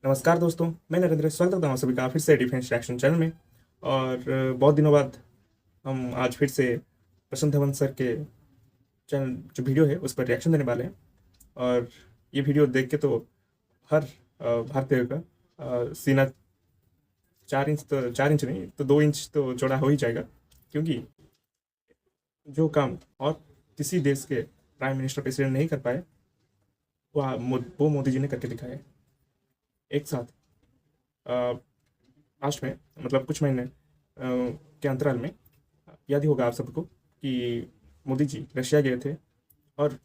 नमस्कार दोस्तों, मैं नरेंद्र स्वागत करता हूँ सभी का फिर से डिफेंस रिएक्शन चैनल में। और बहुत दिनों बाद हम आज फिर से प्रशांत धवन सर के चैनल जो वीडियो है उस पर रिएक्शन देने वाले हैं। और ये वीडियो देख के तो हर भारतीय का सीना 4 इंच, तो 4 इंच नहीं तो 2 इंच तो चौड़ा हो ही जाएगा। क्योंकि जो काम और किसी देश के प्राइम मिनिस्टर प्रेसिडेंट नहीं कर पाए वो मोदी जी ने करके दिखाया है एक साथ। लास्ट में मतलब कुछ महीने के अंतराल में याद ही होगा आप सबको कि मोदी जी रशिया गए थे और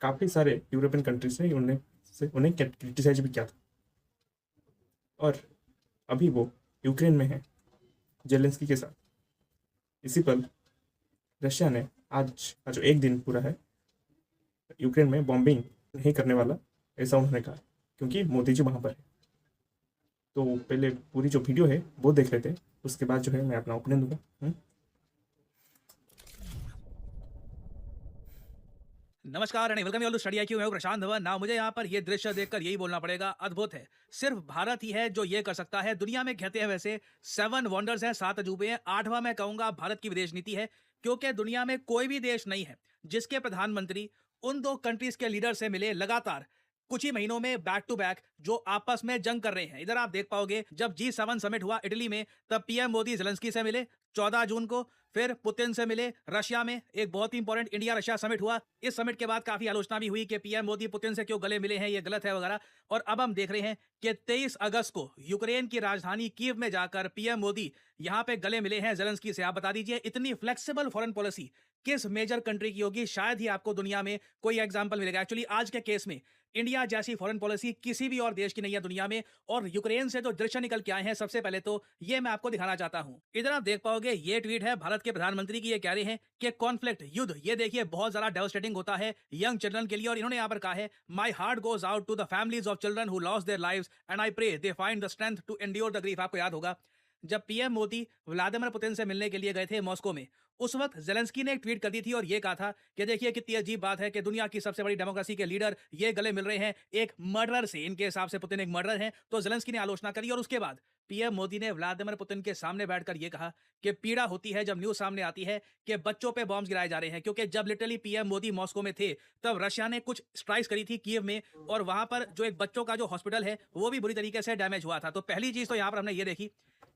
काफ़ी सारे यूरोपियन कंट्रीज ने उन्हें क्रिटिसाइज भी किया था। और अभी वो यूक्रेन में है जेलेंस्की के साथ। इसी पर रशिया ने आज का जो एक दिन पूरा है यूक्रेन में बॉम्बिंग नहीं करने वाला, ऐसा उन्होंने कहा क्योंकि मोदी जी वहाँ पर है। तो पहले पूरी जो वीडियो है वो देख लेते हैं, उसके बाद जो है मैं अपना ओपिनियन दूंगा। नमस्कार and welcome you all to study IQ. मैं हूं प्रशांत धवन। ना मुझे यहाँ पर ये दृश्य देखकर यही बोलना पड़ेगा, अद्भुत है। सिर्फ भारत ही है जो ये कर सकता है। दुनिया में कहते हैं वैसे 7 वंडर्स हैं, 7 अजूबे हैं। 8वां मैं कहूंगा भारत की विदेश नीति है, क्योंकि दुनिया में कोई भी देश नहीं है जिसके प्रधानमंत्री उन दो कंट्रीज के लीडर से मिले लगातार कुछ ही महीनों में बैक टू बैक, जो आपस में जंग कर रहे हैं। इधर आप देख पाओगे जब G7 समिट हुआ इटली में, तब पीएम मोदी जेलेंस्की से मिले 14 जून को। फिर पुतिन से मिले रशिया में, एक बहुत ही इंपॉर्टेंट इंडिया रशिया समिट हुआ। इस समिट के बाद काफी आलोचना भी हुई कि पीएम मोदी पुतिन से क्यों गले मिले हैं, ये गलत है वगैरह। और अब हम देख रहे हैं कि 23 अगस्त को यूक्रेन की राजधानी कीव में जाकर पीएम मोदी यहां पे गले मिले हैं जेलेंस्की से। आप बता दीजिए इतनी फ्लेक्सिबल फॉरेन पॉलिसी किस मेजर कंट्री की होगी? शायद ही आपको दुनिया में कोई एग्जांपल मिलेगा। एक्चुअली आज के केस में इंडिया जैसी फॉरेन पॉलिसी किसी भी और देश की नहीं है दुनिया में। और यूक्रेन से जो दृश्य निकल के आए हैं, सबसे पहले तो ये मैं आपको दिखाना चाहता हूं। इधर आप देख पाओगे ये ट्वीट है भारत के प्रधानमंत्री की। ये कह रहे हैं कि कॉन्फ्लिक्ट, युद्ध, ये देखिए बहुत ज्यादा डेवास्टेटिंग होता है यंग चिल्ड्रन के लिए। और इन्होंने यहां पर कहा है, my heart goes out to the families of children who lost their lives and I pray they find the strength to endure the grief. आपको याद होगा जब पीएम मोदी व्लादिमीर पुतिन से मिलने के लिए गए थे मॉस्को में, उस वक्त जेलेंस्की ने एक ट्वीट कर दी थी और ये कहा था कि देखिए कितनी अजीब बात है कि दुनिया की सबसे बड़ी डेमोक्रेसी के लीडर ये गले मिल रहे हैं एक मर्डरर से। इनके हिसाब से पुतिन एक मर्डरर है, तो जेलेंस्की ने आलोचना करी। और उसके बाद पीएम मोदी ने व्लादिमीर पुतिन के सामने बैठकर यह कहा कि पीड़ा होती है जब न्यूज सामने आती है कि बच्चों पे बॉम्ब्स गिराए जा रहे हैं। क्योंकि जब लिटरली पीएम मोदी मॉस्को में थे, तब रशिया ने कुछ स्ट्राइक्स करी थी कीव में, और वहां पर जो एक बच्चों का जो हॉस्पिटल है वो भी बुरी तरीके से डैमेज हुआ था। तो पहली चीज तो यहां पर हमने ये देखी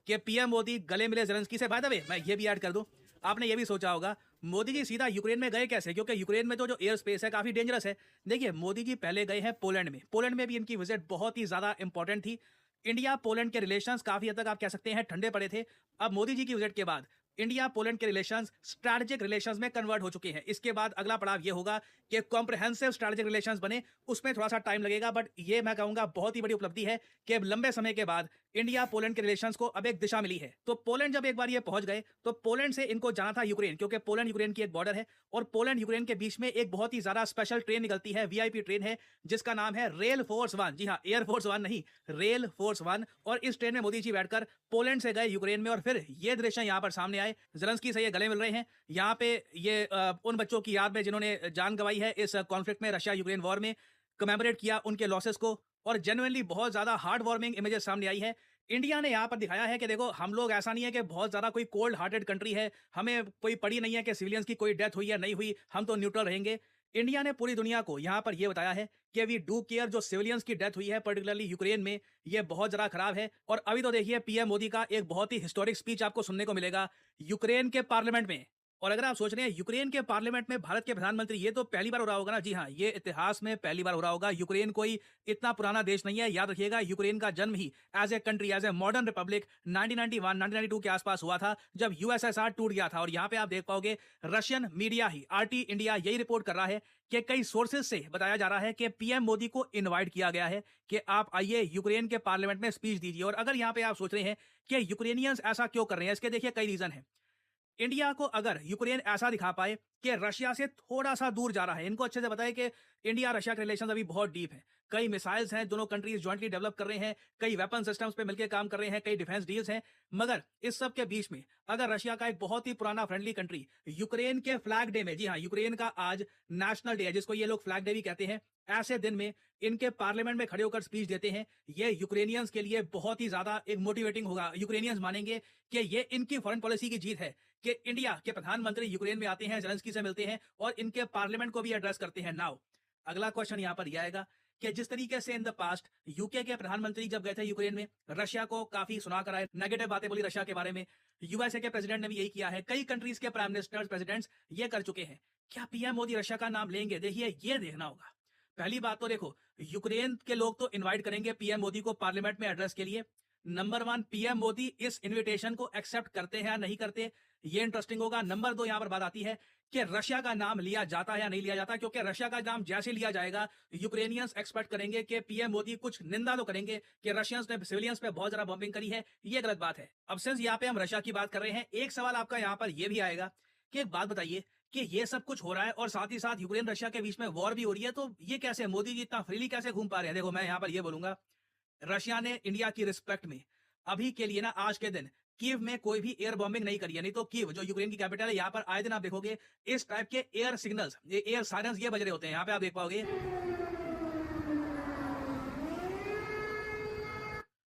कि पीएम मोदी गले मिले जेलेंस्की से। बाय द वे मैं ये भी ऐड कर दूं, आपने ये भी सोचा होगा मोदी जी सीधा यूक्रेन में गए कैसे, क्योंकि यूक्रेन में तो जो एयर स्पेस है काफी डेंजरस है। देखिए मोदी जी पहले गए हैं पोलैंड में। पोलैंड में भी इनकी विजिट बहुत ही ज्यादा इंपॉर्टेंट थी। इंडिया पोलैंड के रिलेशंस काफी हद तक आप कह सकते हैं ठंडे पड़े थे। अब मोदी जी की विजिट के बाद इंडिया पोलैंड के रिलेशंस स्ट्रैटेजिक रिलेशंस में कन्वर्ट हो चुके हैं। इसके बाद अगला पड़ाव ये होगा कि कॉम्प्रिहेंसिव स्ट्रैटेजिक रिलेशंस बने। उसमें थोड़ा सा टाइम लगेगा, बट ये मैं कहूंगा बहुत ही बड़ी उपलब्धि है कि लंबे समय के बाद इंडिया पोलैंड के रिलेशंस को अब एक दिशा मिली है। तो पोलैंड जब एक बार ये पहुंच गए, तो पोलैंड से इनको जाना था यूक्रेन, क्योंकि पोलैंड यूक्रेन की एक बॉर्डर है। और पोलैंड यूक्रेन के बीच में एक बहुत ही ज्यादा स्पेशल ट्रेन निकलती है, वीआईपी ट्रेन है, जिसका नाम है रेल फोर्स वन। जी हाँ, एयर फोर्स वन नहीं, रेल फोर्स वन। और इस ट्रेन में मोदी जी बैठकर पोलैंड से गए यूक्रेन में। और फिर ये दृश्य यहाँ पर सामने आए, जेलेंस्की से ये गले मिल रहे हैं। यहाँ पे ये उन बच्चों की याद में जिन्होंने जान गंवाई है इस कॉन्फ्लिक्ट में, रशिया यूक्रेन वॉर में, कमेमोरेट किया उनके लॉसेस को। और जेन्युइनली बहुत ज्यादा हार्ट वार्मिंग इमेजेस सामने आई है। इंडिया ने यहाँ पर दिखाया है कि देखो हम लोग ऐसा नहीं है कि बहुत ज्यादा कोई कोल्ड हार्टेड कंट्री है, हमें कोई पड़ी नहीं है कि सिविलियंस की कोई डेथ हुई या नहीं हुई, हम तो न्यूट्रल रहेंगे। इंडिया ने पूरी दुनिया को यहाँ पर यह बताया है कि वी डू केयर। जो सिविलियंस की डेथ हुई है पर्टिकुलरली यूक्रेन में, ये बहुत ज्यादा खराब है। और अभी तो देखिए पीएम मोदी का एक बहुत ही हिस्टोरिक स्पीच आपको सुनने को मिलेगा यूक्रेन के पार्लियामेंट में। और अगर आप सोच रहे हैं यूक्रेन के पार्लियामेंट में भारत के प्रधानमंत्री, ये तो पहली बार हो रहा होगा ना। जी हाँ, ये इतिहास में पहली बार हो रहा होगा। यूक्रेन कोई इतना पुराना देश नहीं है। याद रखिएगा यूक्रेन का जन्म ही as a country, as a modern republic 1991 1992 के आसपास हुआ था, जब यूएसएसआर टूट गया था। और यहाँ पे आप देख पाओगे रशियन मीडिया ही, आरटी इंडिया, यही रिपोर्ट कर रहा है कि कई सोर्सेज से बताया जा रहा है कि पीएम मोदी को इनवाइट किया गया है कि आप आइए यूक्रेन के पार्लियामेंट में स्पीच दीजिए। और अगर यहाँ पे आप सोच रहे हैं कि यूक्रेनियंस ऐसा क्यों कर रहे हैं, इसके देखिए कई रीजन है। इंडिया को अगर यूक्रेन ऐसा दिखा पाए कि रशिया से थोड़ा सा दूर जा रहा है, इनको अच्छे से बताए कि इंडिया रशिया के रिलेशन अभी बहुत डीप है, कई मिसाइल्स हैं दोनों कंट्रीज जॉइंटली डेवलप कर रहे हैं, कई वेपन सिस्टम्स पे मिलकर काम कर रहे हैं, कई डिफेंस डील्स हैं। मगर इस सब के बीच में अगर रशिया का एक बहुत ही पुराना फ्रेंडली कंट्री यूक्रेन के फ्लैग डे में, जी हाँ यूक्रेन का आज नेशनल डे है जिसको ये लोग फ्लैग डे भी कहते हैं, ऐसे दिन में इनके पार्लियामेंट में खड़े होकर स्पीच देते हैं, ये यूक्रेनियंस के लिए बहुत ही ज्यादा एक मोटिवेटिंग होगा। यूक्रेनियंस मानेंगे कि ये इनकी फॉरेन पॉलिसी की जीत है कि इंडिया के प्रधानमंत्री यूक्रेन में आते हैं, जेलेंस्की से मिलते हैं और इनके पार्लियामेंट को भी एड्रेस करते हैं। नाउ अगला क्वेश्चन यहाँ पर यह आएगा कि जिस तरीके से इन द पास्ट यूके के प्रधानमंत्री जब गए थे यूक्रेन में, रशिया को काफी सुना कर आए, नेगेटिव बातें बोली रशिया के बारे में। यूएसए के प्रेसिडेंट ने भी यही किया है, कई कंट्रीज के प्राइम मिनिस्टर्स, प्रेसिडेंट्स ये कर चुके हैं। क्या पीएम मोदी रशिया का नाम लेंगे? देखिए, ये देखना होगा। पहली बात तो देखो, यूक्रेन के लोग तो इनवाइट करेंगे पीएम मोदी को पार्लियामेंट में एड्रेस के लिए। नंबर 1, पीएम मोदी इस इनविटेशन को एक्सेप्ट करते हैं या नहीं करते, ये इंटरेस्टिंग होगा। नंबर 2, यहां पर बात आती है कि रशिया का नाम लिया जाता है या नहीं लिया जाता, क्योंकि रशिया का नाम जैसे लिया जाएगा, यूक्रेनियंस एक्सपेक्ट करेंगे कि पीएम मोदी कुछ निंदा तो करेंगे कि रशियंस ने सिविलियंस पे बहुत ज्यादा बॉम्बिंग करी है। ये गलत बात है। अब सिंस यहाँ पे हम रशिया की बात कर रहे हैं, एक सवाल आपका यहाँ पर यह भी आएगा कि एक बात बताइए कि ये सब कुछ हो रहा है और साथ ही साथ यूक्रेन रशिया के बीच में वॉर भी हो रही है, तो ये कैसे मोदी जी इतना फ्रीली कैसे घूम पा रहे हैं? देखो, मैं यहाँ पर ये बोलूंगा, रशिया ने इंडिया की रिस्पेक्ट में अभी के लिए ना, आज के दिन कीव में कोई भी एयर बॉम्बिंग नहीं करी है। नहीं तो कीव जो यूक्रेन की कैपिटल है, यहाँ पर आए दिन आप देखोगे इस टाइप के एयर सिग्नल्स, ये एयर सायरन्स ये बज रहे होते हैं। यहाँ पे आप देख पाओगे,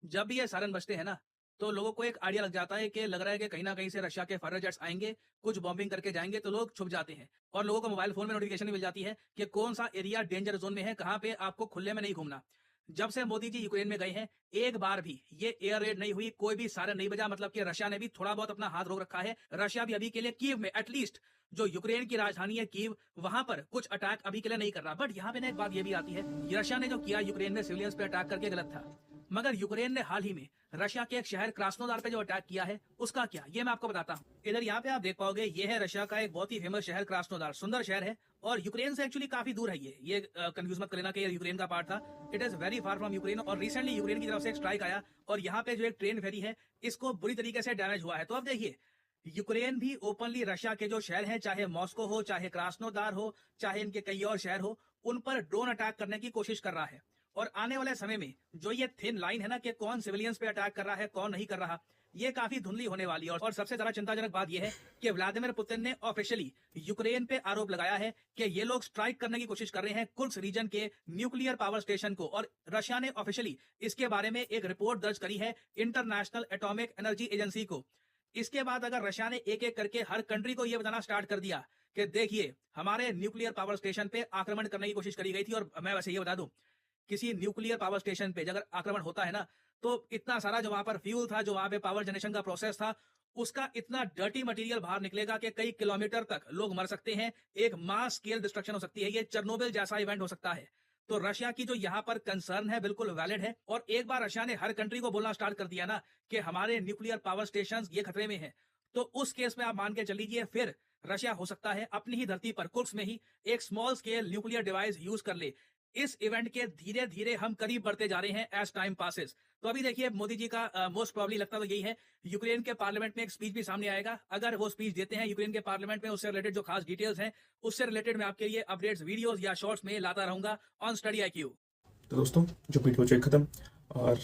जब भी ये सायरन बजते हैं ना, तो लोगों को एक आइडिया लग जाता है कि लग रहा है कि कहीं ना कहीं से रशिया के फाइटर जेट्स आएंगे, कुछ बॉम्बिंग करके जाएंगे, तो लोग छुप जाते हैं और लोगों को मोबाइल फोन में नोटिफिकेशन मिल जाती है कि कौन सा एरिया डेंजर जोन में है, कहां पे आपको खुले में नहीं घूमना। जब से मोदी जी यूक्रेन में गए हैं, एक बार भी ये एयर रेड नहीं हुई, कोई भी सायरन नहीं बजा, मतलब कि रशिया ने भी थोड़ा बहुत अपना हाथ रोक रखा है। रशिया भी अभी के लिए कीव में, एटलीस्ट जो यूक्रेन की राजधानी है कीव, वहां पर कुछ अटैक अभी के लिए नहीं कर रहा। बट यहाँ पे ना एक बात ये भी आती है, रशिया ने जो किया यूक्रेन में सिविलियंस पे अटैक करके, गलत था। मगर यूक्रेन ने हाल ही में रशिया के एक शहर क्रास्नोदार पे जो अटैक किया है, उसका क्या, ये मैं आपको बताता हूँ। इधर यहाँ पे आप देख पाओगे, ये है रशिया का एक बहुत ही फेमस शहर क्रास्नोदार, सुंदर शहर है और यूक्रेन से एक्चुअली काफी दूर है। ये कंफ्यूज मत कर लेना कि ये यूक्रेन का पार्ट था। It is very far from Ukraine और रिसेंटली यूक्रेन की तरफ से एक स्ट्राइक आया और यहाँ पे जो एक ट्रेन फेरी है, इसको बुरी तरीके से डैमेज हुआ है। तो अब देखिए, यूक्रेन भी ओपनली रशिया के जो शहर हैं, चाहे मॉस्को हो, चाहे क्रास्नोदार हो, चाहे इनके कई और शहर हो, उन पर ड्रोन अटैक करने की कोशिश कर रहा है। और आने वाले समय में जो ये थिन लाइन है ना कि कौन सिविलियंस पे अटैक कर रहा है, कौन नहीं कर रहा, ये काफी धुंधली होने वाली है। और सबसे ज्यादा चिंताजनक बात यह है कि व्लादिमीर पुतिन ने ऑफिशियली यूक्रेन पे आरोप लगाया है कि ये लोग स्ट्राइक करने की कोशिश कर रहे हैं कुर्स्क रीजन के न्यूक्लियर पावर स्टेशन को। और रशिया ने ऑफिशियली इसके बारे में एक रिपोर्ट दर्ज करी है इंटरनेशनल एटॉमिक एनर्जी एजेंसी को। इसके बाद अगर रशिया ने एक एक करके हर कंट्री को यह बताना स्टार्ट कर दिया कि देखिए, हमारे न्यूक्लियर पावर स्टेशन पे आक्रमण करने की कोशिश करी गई थी, और मैं वैसे ये बता दूं, किसी न्यूक्लियर पावर स्टेशन पे अगर आक्रमण होता है ना, तो इतना सारा जो वहां पर फ्यूल था, जो वहां पे पावर जनरेशन का प्रोसेस था, उसका इतना डर्टी मटेरियल बाहर निकलेगा कि कई किलोमीटर तक लोग मर सकते हैं। एक मास स्केल डिस्ट्रक्शन हो सकती है। ये चेरनोबिल जैसा इवेंट हो सकता है। तो रशिया की जो यहाँ पर कंसर्न है, बिल्कुल वैलिड है। और एक बार रशिया ने हर कंट्री को बोलना स्टार्ट कर दिया ना कि हमारे न्यूक्लियर पावर स्टेशन ये खतरे में है, तो उस केस में आप मान के चल लीजिए, फिर रशिया हो सकता है अपनी ही धरती पर कुर्स्क में ही एक small scale nuclear device use कर ले। इस इवेंट के धीरे धीरे हम करीब बढ़ते जा रहे हैं एज टाइम पासेस। तो अभी देखिए, मोदी जी का मोस्ट प्रॉब्ली लगता तो यही है, यूक्रेन के पार्लियामेंट में एक स्पीच भी सामने आएगा। अगर वो स्पीच देते हैं यूक्रेन के पार्लियामेंट में, उससे रिलेटेड जो खास डिटेल्स हैं, उससे रिलेटेड मैं आपके लिए अपडेट्स, वीडियोस या शॉर्ट्स में लाता रहूंगा ऑन स्टडी IQ। तो दोस्तों, जो वीडियो जो खत्म, और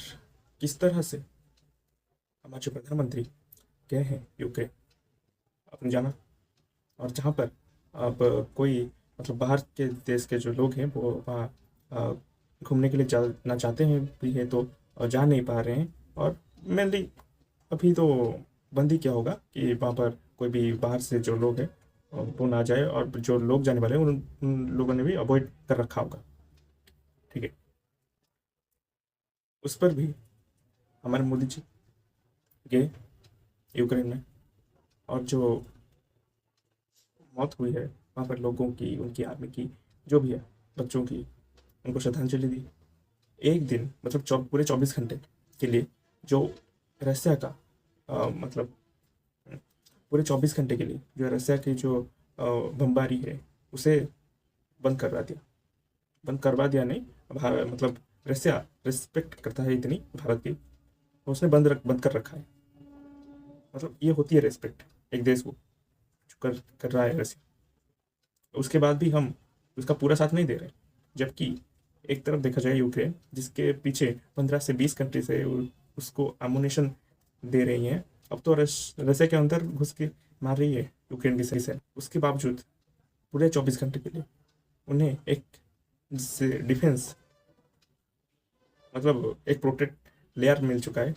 किस तरह से हमारे जो प्रधानमंत्री गए हैं यूके, आपने जाना, और जहाँ पर अब कोई मतलब बाहर के देश के जो लोग हैं वो वहाँ घूमने के लिए जाना चाहते हैं भी है तो जा नहीं पा रहे हैं। और मेनली अभी तो बंद ही क्या होगा कि वहाँ पर कोई भी बाहर से जो लोग हैं वो ना जाए, और जो लोग जाने वाले हैं उन लोगों ने भी अवॉइड कर रखा होगा। ठीक है, उस पर भी हमारे मोदी जी गए यूक्रेन में, और जो मौत हुई है वहाँ पर लोगों की, उनकी आर्मी की, जो भी है, बच्चों की, उनको श्रद्धांजलि दी। एक दिन मतलब पूरे 24 घंटे के लिए जो रसिया का मतलब पूरे 24 घंटे के लिए जो रसिया की जो बमबारी है उसे बंद करवा दिया। बंद करवा दिया नहीं, मतलब रसिया रिस्पेक्ट करता है इतनी भारत की, तो उसने बंद कर रखा है। मतलब ये होती है रिस्पेक्ट एक देश को जो कर रहा है रसिया। उसके बाद भी हम उसका पूरा साथ नहीं दे रहे, जबकि एक तरफ देखा जाए यूक्रेन, जिसके पीछे 15 से 20 कंट्री से उसको एमुनेशन दे रही हैं, अब तो रसिया के अंदर घुस के मार रही है यूक्रेन की सही से। उसके बावजूद पूरे 24 घंटे के लिए उन्हें एक जिससे डिफेंस मतलब एक प्रोटेक्ट लेयर मिल चुका है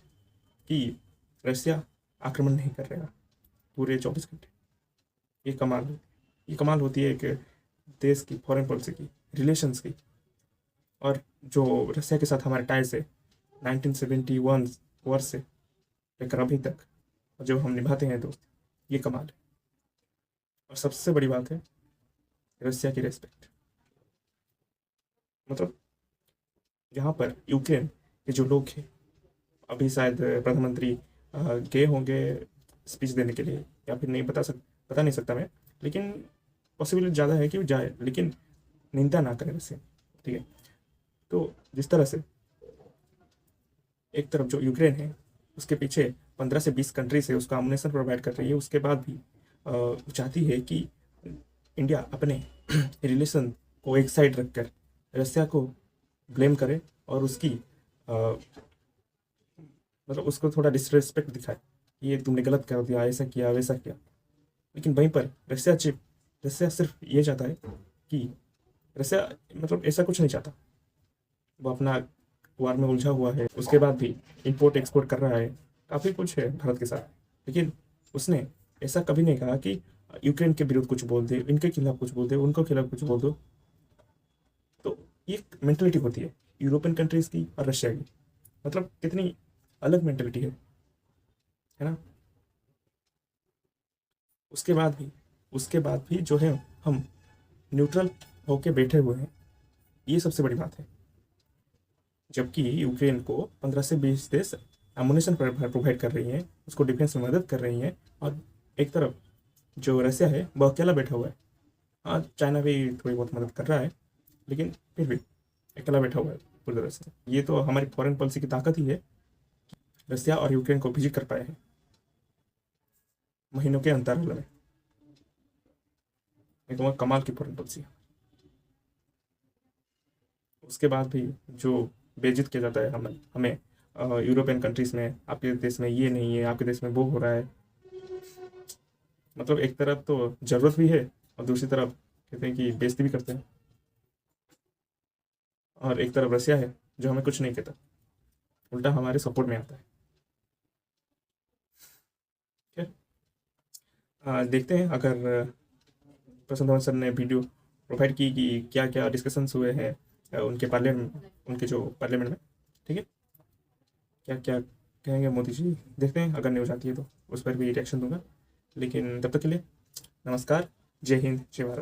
कि रशिया आक्रमण नहीं कर रहा पूरे 24 घंटे। ये कमाल होती है एक देश की फॉरेन पॉलिसी की, रिलेशंस की, और जो रशिया के साथ हमारे टाइज है 1971 वर्ष से लेकर अभी तक, और जो हम निभाते हैं दोस्त, ये कमाल है। और सबसे बड़ी बात है रशिया की रेस्पेक्ट। मतलब यहाँ पर यूक्रेन के जो लोग हैं, अभी शायद प्रधानमंत्री गए होंगे स्पीच देने के लिए, या फिर नहीं पता नहीं सकता मैं, लेकिन पॉसिबिलिटी ज़्यादा है कि वो जाए, लेकिन निंदा ना करें वैसे, ठीक है। तो जिस तरह से एक तरफ जो यूक्रेन है उसके पीछे 15 से 20 कंट्री से उसका अम्यूनेशन प्रोवाइड कर रही है, उसके बाद भी वो चाहती है कि इंडिया अपने रिलेशन को एक साइड रखकर रशिया को ब्लेम करे और उसकी मतलब उसको थोड़ा डिसरेस्पेक्ट दिखाए, ये तुमने गलत कर दिया, ऐसा किया वैसा किया। लेकिन वहीं पर रशिया सिर्फ ये चाहता है कि रशिया मतलब ऐसा कुछ नहीं चाहता, वो अपना वार में उलझा हुआ है, उसके बाद भी इंपोर्ट एक्सपोर्ट कर रहा है, काफ़ी कुछ है भारत के साथ, लेकिन उसने ऐसा कभी नहीं कहा कि यूक्रेन के विरुद्ध कुछ बोल दे, इनके खिलाफ कुछ बोल दे, उनको खिलाफ कुछ बोल दो। तो ये मेंटेलिटी होती है यूरोपियन कंट्रीज की और रशिया की, मतलब कितनी अलग मेंटेलिटी है ना। उसके बाद भी जो है हम न्यूट्रल होके बैठे हुए हैं, ये सबसे बड़ी बात है। जबकि यूक्रेन को 15 से 20 देश एमुनेशन प्रोवाइड कर रही हैं, उसको डिफेंस में मदद कर रही हैं, और एक तरफ जो रशिया है वो अकेला बैठा हुआ है। हाँ, चाइना भी थोड़ी बहुत मदद कर रहा है, लेकिन फिर भी अकेला बैठा हुआ है पूरी तरह से। ये तो हमारी फॉरेन पॉलिसी की ताकत ही है, रशिया और यूक्रेन को विजिट कर पाए हैं महीनों के अंतराल में। ये तो कमाल की फॉरेन पॉलिसी है। उसके बाद भी जो बेइज्जत किया जाता है हमें यूरोपियन कंट्रीज में, आपके देश में ये नहीं है, आपके देश में वो हो रहा है। मतलब एक तरफ तो जरूरत भी है और दूसरी तरफ कहते हैं कि बेइज्जती भी करते हैं, और एक तरफ रशिया है जो हमें कुछ नहीं कहता, उल्टा हमारे सपोर्ट में आता है। ठीक है, देखते हैं अगर प्रशांत धवन सर ने वीडियो प्रोवाइड की कि क्या क्या डिस्कशंस हुए हैं उनके जो पार्लियामेंट में, ठीक है, क्या क्या कहेंगे मोदी जी। देखते हैं, अगर न्यूज़ आती है तो उस पर भी रिएक्शन दूंगा। लेकिन तब तक के लिए नमस्कार, जय हिंद, जय भारत।